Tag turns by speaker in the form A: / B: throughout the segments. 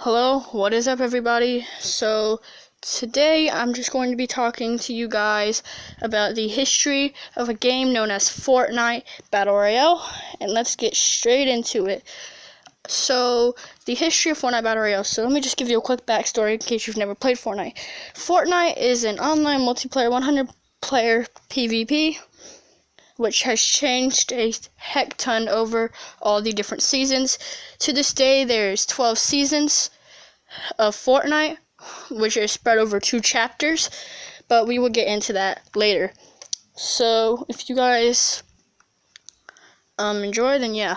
A: Hello, what is up everybody? So today I'm just going to be talking to you guys about the history of a game known as Fortnite Battle Royale, and let's get straight into it. So the history of Fortnite Battle Royale. So let me just give you a quick backstory in case you've never played Fortnite. Fortnite is an online multiplayer 100 player PvP which has changed a heck ton over all the different seasons. To this day, there's 12 seasons of Fortnite, which is spread over 2 chapters, but we will get into that later. So, if you guys enjoy, then yeah.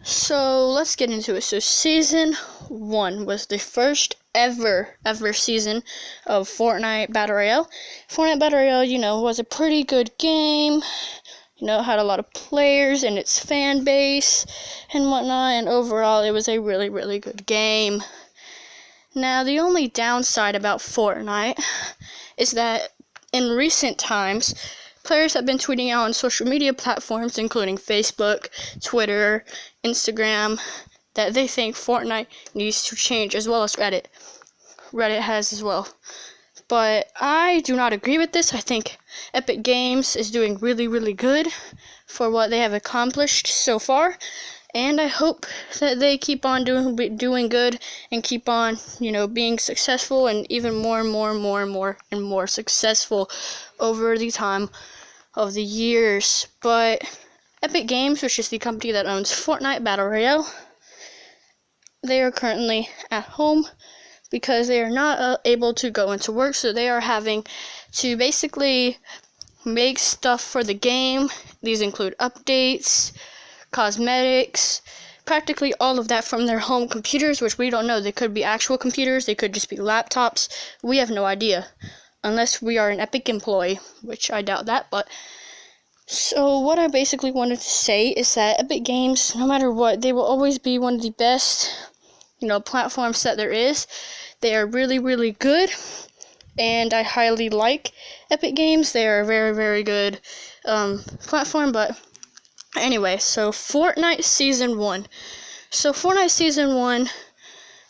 A: So, let's get into it. So, Season 1 was the first ever season of Fortnite Battle Royale. Fortnite Battle Royale, was a pretty good game. Had a lot of players and its fan base and whatnot, and overall it was a really, really good game. Now, the only downside about Fortnite is that in recent times, players have been tweeting out on social media platforms, including Facebook, Twitter, Instagram, that they think Fortnite needs to change, as well as Reddit. Reddit has as well. But I do not agree with this. I think Epic Games is doing really, really good for what they have accomplished so far. And I hope that they keep on doing good and keep on, being successful and even more successful over the time of the years. But Epic Games, which is the company that owns Fortnite Battle Royale, they are currently at home because they are not able to go into work, so they are having to basically make stuff for the game. These include updates, cosmetics, practically all of that from their home computers, which we don't know. They could be actual computers, they could just be laptops. We have no idea, unless we are an Epic employee, which I doubt that. But so what I basically wanted to say is that Epic Games, no matter what, they will always be one of the best platforms that there is. They are really, really good, and I highly like Epic Games. They are a very, very good platform. But anyway, so Fortnite Season 1. So Fortnite Season 1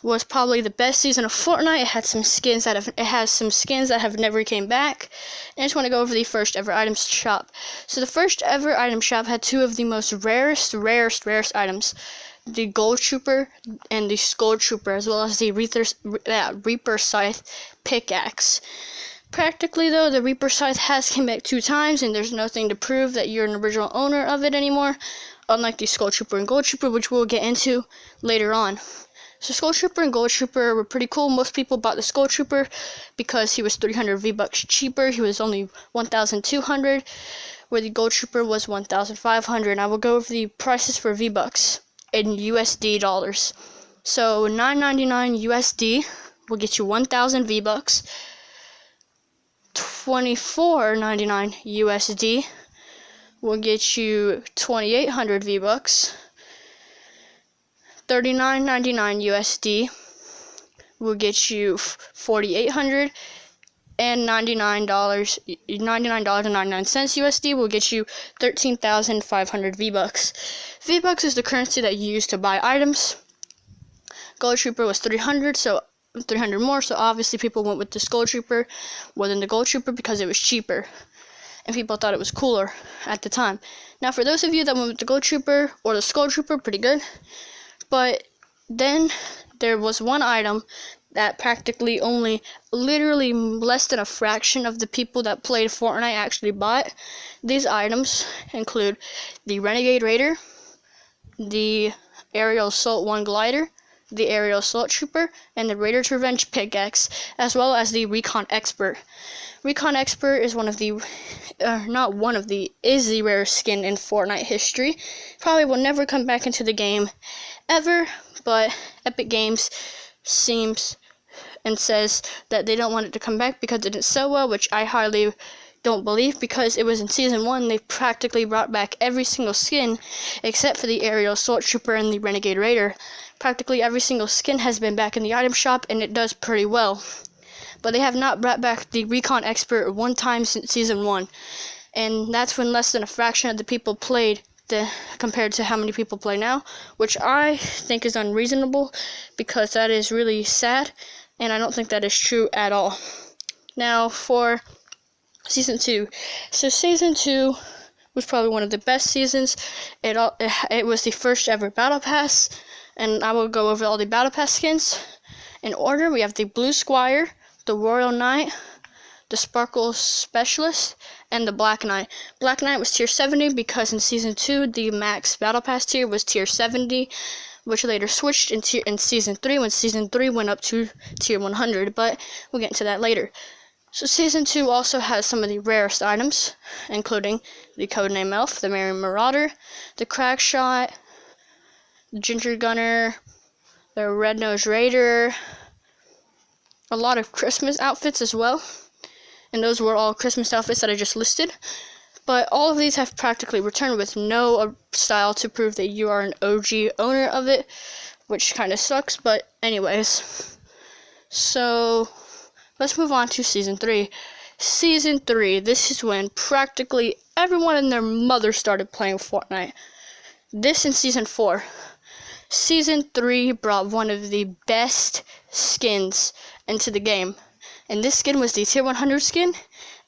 A: was probably the best season of Fortnite. It has some skins that have never came back. And I just want to go over the first ever items shop. So the first ever item shop had 2 of the most rarest items. The Gold Trooper and the Skull Trooper, as well as the Reaper Scythe pickaxe. Practically, though, the Reaper Scythe has come back 2 times, and there's nothing to prove that you're an original owner of it anymore, unlike the Skull Trooper and Gold Trooper, which we'll get into later on. So Skull Trooper and Gold Trooper were pretty cool. Most people bought the Skull Trooper because he was 300 V-Bucks cheaper. He was only 1,200, where the Gold Trooper was 1,500. I will go over the prices for V-Bucks in USD dollars. So $9.99 USD will get you 1,000 V-Bucks. $24.99 USD will get you 2,800 V-Bucks. $39.99 USD will get you 4,800, and $99.99 USD will get you 13,500 V-Bucks. V-Bucks is the currency that you use to buy items. Gold Trooper was 300 more, so obviously people went with the Skull Trooper more than the Gold Trooper because it was cheaper, and people thought it was cooler at the time. Now, for those of you that went with the Gold Trooper or the Skull Trooper, pretty good. But then there was one item that practically only literally less than a fraction of the people that played Fortnite actually bought. These items include the Renegade Raider, the Aerial Assault 1 Glider, the Aerial Assault Trooper, and the Raider's Revenge pickaxe, as well as the Recon Expert. Recon Expert is is the rarest skin in Fortnite history. Probably will never come back into the game ever, but Epic Games seems and says that they don't want it to come back because it didn't sell well, which I highly don't believe, because it was in Season 1, they practically brought back every single skin except for the Aerial Assault Trooper and the Renegade Raider. Practically every single skin has been back in the item shop, and it does pretty well. But they have not brought back the Recon Expert one time since Season 1, and that's when less than a fraction of the people played compared to how many people play now, which I think is unreasonable because that is really sad, and I don't think that is true at all. Now for Season 2. So Season 2 was probably one of the best seasons. It was the first ever Battle Pass, and I will go over all the Battle Pass skins. In order, we have the Blue Squire, the Royal Knight, the Sparkle Specialist, and the Black Knight. Black Knight was tier 70 because in Season 2, the max Battle Pass tier was tier 70, which later switched in Season 3 when Season 3 went up to tier 100, but we'll get into that later. So Season 2 also has some of the rarest items, including the Codename Elf, the Merry Marauder, the Crackshot, the Ginger Gunner, the Red-Nosed Raider, a lot of Christmas outfits as well, and those were all Christmas outfits that I just listed. But all of these have practically returned with no style to prove that you are an OG owner of it, which kind of sucks, but anyways. So let's move on to Season 3. Season 3, this is when practically everyone and their mother started playing Fortnite. This in Season 4. Season 3 brought one of the best skins into the game. And this skin was the tier 100 skin.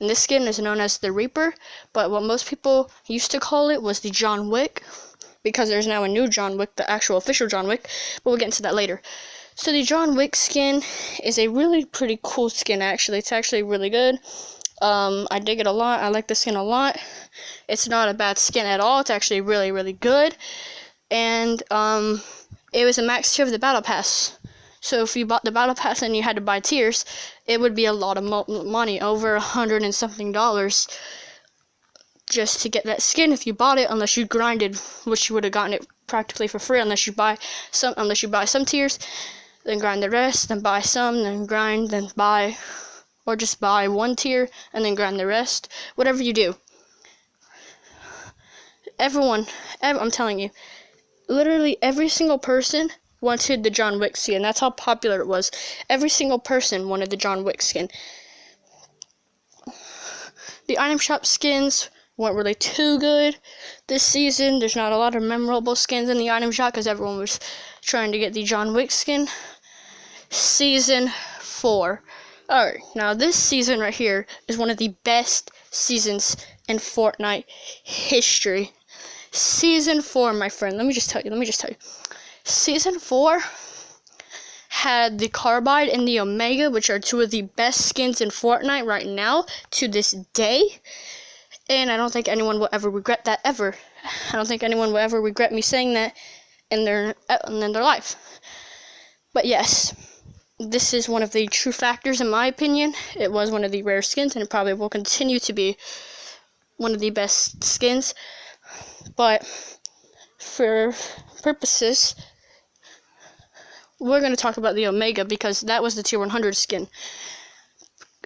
A: And this skin is known as the Reaper. But what most people used to call it was the John Wick, because there's now a new John Wick, the actual official John Wick. But we'll get into that later. So the John Wick skin is a really pretty cool skin, actually. It's actually really good. I dig it a lot. I like the skin a lot. It's not a bad skin at all. It's actually really, really good. And it was a max tier of the Battle Pass. So if you bought the Battle Pass and you had to buy tiers, it would be a lot of money, over $100 and something just to get that skin if you bought it, unless you grinded, which you would have gotten it practically for free unless you buy some tiers. Then grind the rest, then buy some, then grind, then buy, or just buy one tier, and then grind the rest. Whatever you do. I'm telling you, literally every single person wanted the John Wick skin. That's how popular it was. Every single person wanted the John Wick skin. The item shop skins weren't really too good this season. There's not a lot of memorable skins in the item shop because everyone was trying to get the John Wick skin. Season 4. Alright, now this season right here is one of the best seasons in Fortnite history. Season 4, my friend, let me just tell you. Season 4 had the Carbide and the Omega, which are two of the best skins in Fortnite right now to this day. And I don't think anyone will ever regret that, ever. I don't think anyone will ever regret me saying that in their life. But yes, this is one of the true factors in my opinion. It was one of the rare skins, and it probably will continue to be one of the best skins. But for purposes, we're going to talk about the Omega because that was the tier 100 skin.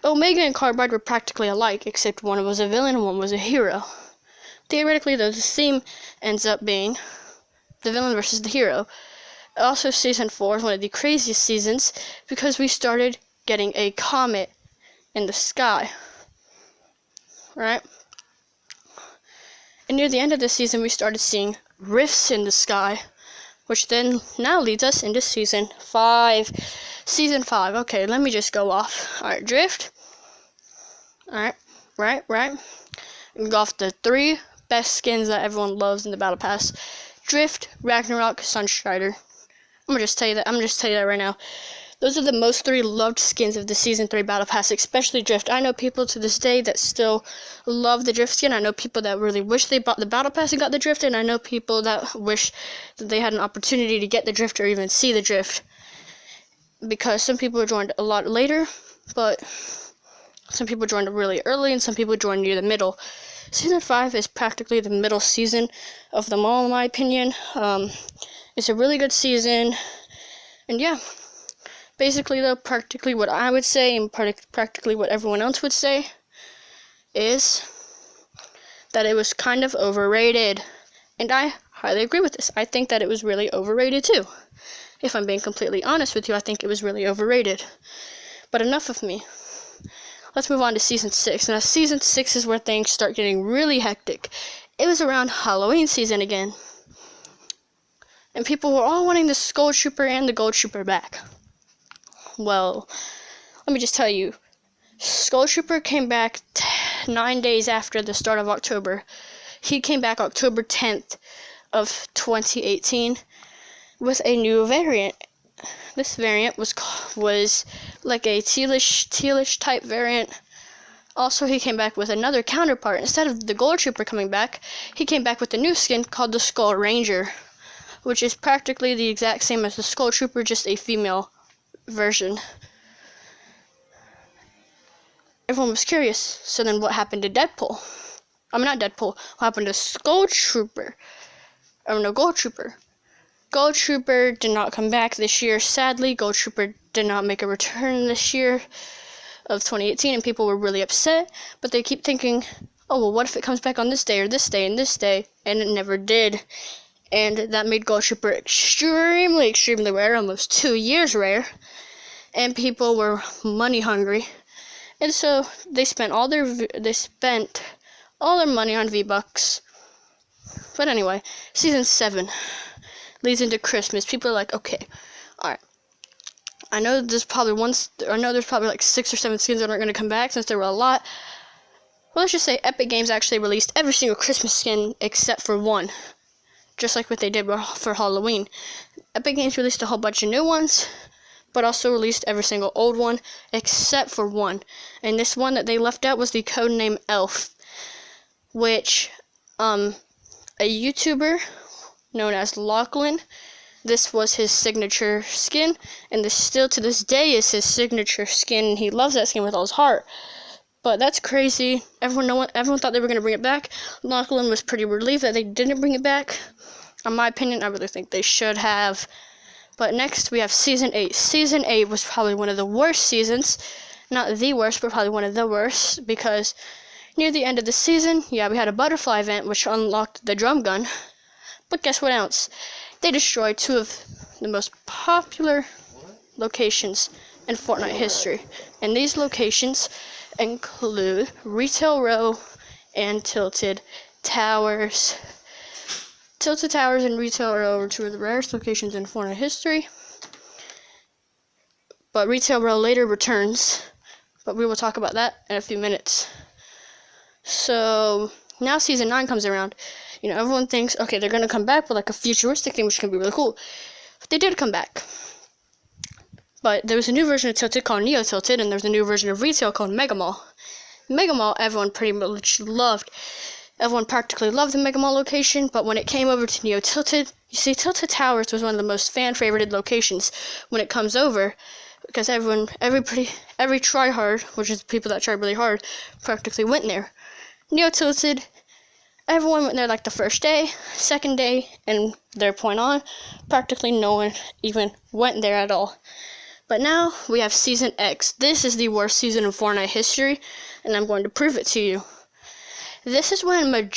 A: Omega and Carbide were practically alike, except one was a villain and one was a hero. Theoretically, though, the theme ends up being the villain versus the hero. Also, Season 4 is one of the craziest seasons because we started getting a comet in the sky. Right? And near the end of the season, we started seeing rifts in the sky, which then now leads us into Season 5. Season 5. Okay, let me just go off. Alright, Drift. Alright, right. We go off the 3 best skins that everyone loves in the Battle Pass. Drift, Ragnarok, Sunstrider. I'm gonna just tell you that right now. Those are the most 3 loved skins of the Season 3 Battle Pass, especially Drift. I know people to this day that still love the Drift skin. I know people that really wish they bought the Battle Pass and got the Drift, and I know people that wish that they had an opportunity to get the Drift or even see the Drift. Because some people joined a lot later, but some people joined really early, and some people joined near the middle. Season 5 is practically the middle season of them all, in my opinion. It's a really good season, and yeah. Basically, though, practically what I would say, and practically what everyone else would say, is that it was kind of overrated. And I highly agree with this. I think that it was really overrated, too. If I'm being completely honest with you, I think it was really overrated. But enough of me. Let's move on to Season 6. Now, Season 6 is where things start getting really hectic. it was around Halloween season again. And people were all wanting the Skull Trooper and the Gold Trooper back. Well, let me just tell you, Skull Trooper came back 9 days after the start of October. He came back October 10th of 2018 with a new variant. This variant was like a tealish type variant. Also, he came back with another counterpart. Instead of the Gold Trooper coming back, he came back with a new skin called the Skull Ranger, which is practically the exact same as the Skull Trooper, just a female version. Everyone was curious. So then what happened to Deadpool? I mean, not Deadpool. What happened to Skull Trooper? Oh, no, Gold Trooper. Gold Trooper did not come back this year. Sadly, Gold Trooper did not make a return this year of 2018, and people were really upset. But they keep thinking, oh, well, what if it comes back on this day or this day and this day? And it never did. And that made Gold Trooper extremely, extremely rare, almost 2 years rare. And people were money hungry. And so they spent all their money on V-Bucks. But anyway, Season 7 leads into Christmas. People are like, okay, alright. I know there's probably like 6 or 7 skins that aren't going to come back since there were a lot. Well, let's just say Epic Games actually released every single Christmas skin except for one. Just like what they did for Halloween. Epic Games released a whole bunch of new ones, but also released every single old one except for one. And this one that they left out was the codename Elf, which a YouTuber known as Lachlan, this was his signature skin, and this still to this day is his signature skin, and he loves that skin with all his heart. But that's crazy. Everyone thought they were going to bring it back. Lachlan was pretty relieved that they didn't bring it back. In my opinion, I really think they should have. But next, we have Season 8. Season 8 was probably one of the worst seasons. Not the worst, but probably one of the worst, because near the end of the season, we had a butterfly event, which unlocked the drum gun. But guess what else? They destroyed 2 of the most popular locations in Fortnite history. And these locations include Retail Row and Tilted Towers. Tilted Towers and Retail Row are 2 of the rarest locations in Fortnite history. But Retail Row later returns. But we will talk about that in a few minutes. So now Season 9 comes around. Everyone thinks, okay, they're going to come back with like a futuristic thing, which is going to be really cool. But they did come back. But there was a new version of Tilted called Neo Tilted, and there's a new version of Retail called Mega Mall. Mega Mall, everyone pretty much loved. Everyone practically loved the Mega Mall location, but when it came over to Neo Tilted, you see, Tilted Towers was one of the most fan-favorited locations when it comes over, because every tryhard, which is people that try really hard, practically went there. Neo Tilted, everyone went there like the first day, second day, and their point on, practically no one even went there at all. But now we have Season X. This is the worst season in Fortnite history, and I'm going to prove it to you. This is when but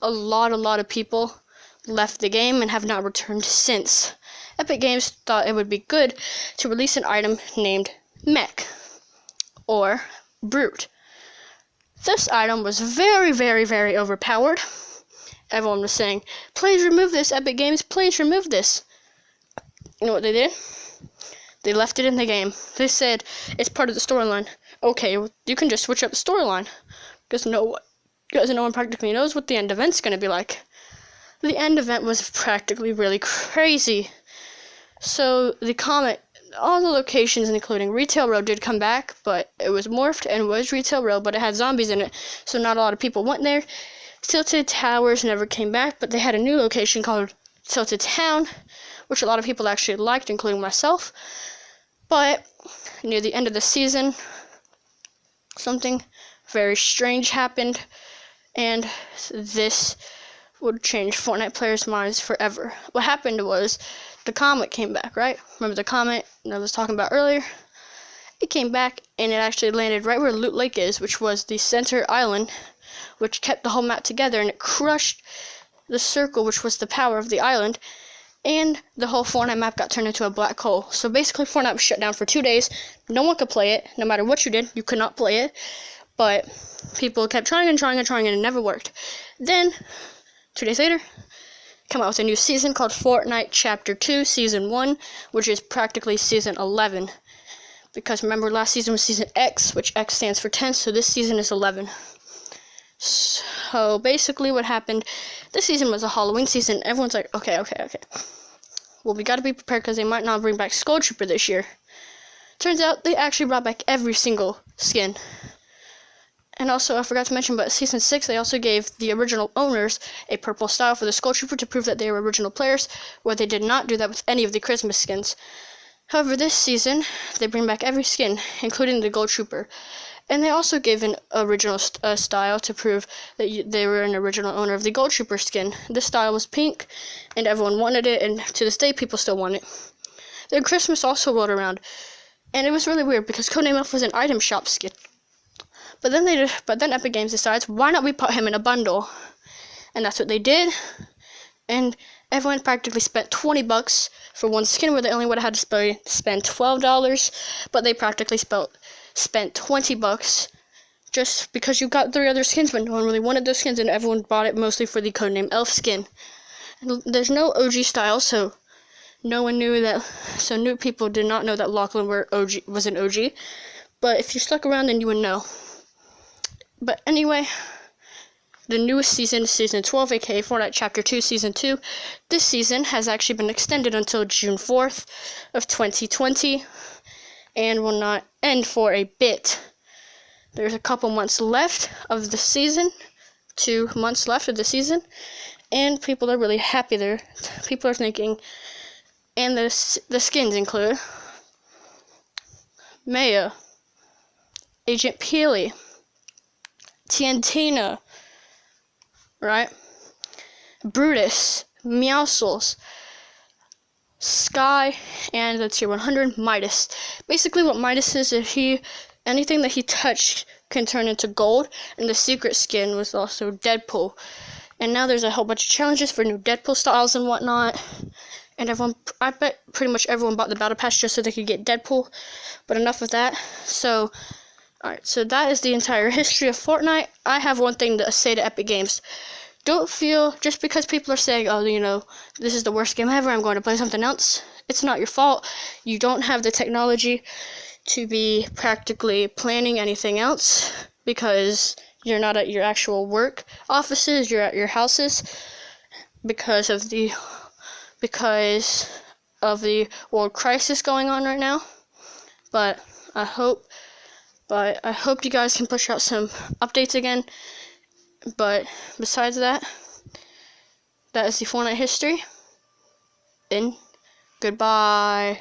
A: a lot of people left the game and have not returned since. Epic Games thought it would be good to release an item named Mech, or Brute. This item was very, very, very overpowered. Everyone was saying, please remove this, Epic Games, please remove this. You know what they did? They left it in the game. They said, it's part of the storyline. Okay, well, you can just switch up the storyline. Because no one practically knows what the end event's going to be like. The end event was practically really crazy. So, all the locations, including Retail Row, did come back, but it was morphed and was Retail Row, but it had zombies in it, so not a lot of people went there. Tilted Towers never came back, but they had a new location called Tilted Town, which a lot of people actually liked, including myself. But near the end of the season, something very strange happened, and this would change Fortnite players' minds forever. What happened was, the comet came back, right? Remember the comet that I was talking about earlier? It came back, and it actually landed right where Loot Lake is, which was the center island, which kept the whole map together, and it crushed the circle, which was the power of the island, and the whole Fortnite map got turned into a black hole. So basically, Fortnite was shut down for 2 days. No one could play it. No matter what you did, you could not play it. but people kept trying and it never worked. Then 2 days later, come out with a new season called Fortnite Chapter 2 Season 1, which is practically Season 11. Because remember, last season was Season X, which X stands for 10, so this season is 11. So basically what happened, this season was a Halloween season. Everyone's like, okay. Well, we gotta be prepared because they might not bring back Skull Trooper this year. Turns out they actually brought back every single skin. And also, I forgot to mention, but Season 6, they also gave the original owners a purple style for the Skull Trooper to prove that they were original players, where they did not do that with any of the Christmas skins. However, this season, they bring back every skin, including the Gold Trooper. And they also gave an original style to prove that they were an original owner of the Gold Trooper skin. This style was pink, and everyone wanted it, and to this day, people still want it. Then Christmas also rolled around, and it was really weird because Codename Elf was an item shop skin. But then Epic Games decides, why not we put him in a bundle? And that's what they did. And everyone practically spent $20 for one skin, where they only would have had to spend $12. But they practically spent $20 just because you got 3 other skins, but no one really wanted those skins, and everyone bought it mostly for the Codename Elf skin. And there's no OG style, so no one knew that. So new people did not know that Lachlan was an OG. But if you stuck around, then you would know. But anyway, the newest season is Season 12, aka Fortnite Chapter 2, Season 2. This season has actually been extended until June 4th of 2020, and will not end for a bit. There's a couple months left of the season, 2 months left of the season, and people are really happy there. People are thinking, and the skins include Maya, Agent Peele, Tiantina, right? Brutus, Meowscles, Sky, and the Tier 100, Midas. Basically what Midas is, anything that he touched can turn into gold, and the secret skin was also Deadpool. And now there's a whole bunch of challenges for new Deadpool styles and whatnot. And I bet pretty much everyone bought the Battle Pass just so they could get Deadpool. But enough of that. So, alright, so that is the entire history of Fortnite. I have one thing to say to Epic Games. Don't feel, just because people are saying, oh, this is the worst game ever, I'm going to play something else. It's not your fault. You don't have the technology to be practically planning anything else because you're not at your actual work offices, you're at your houses because of the world crisis going on right now. But I hope you guys can push out some updates again. But besides that, that is the Fortnite history. And goodbye.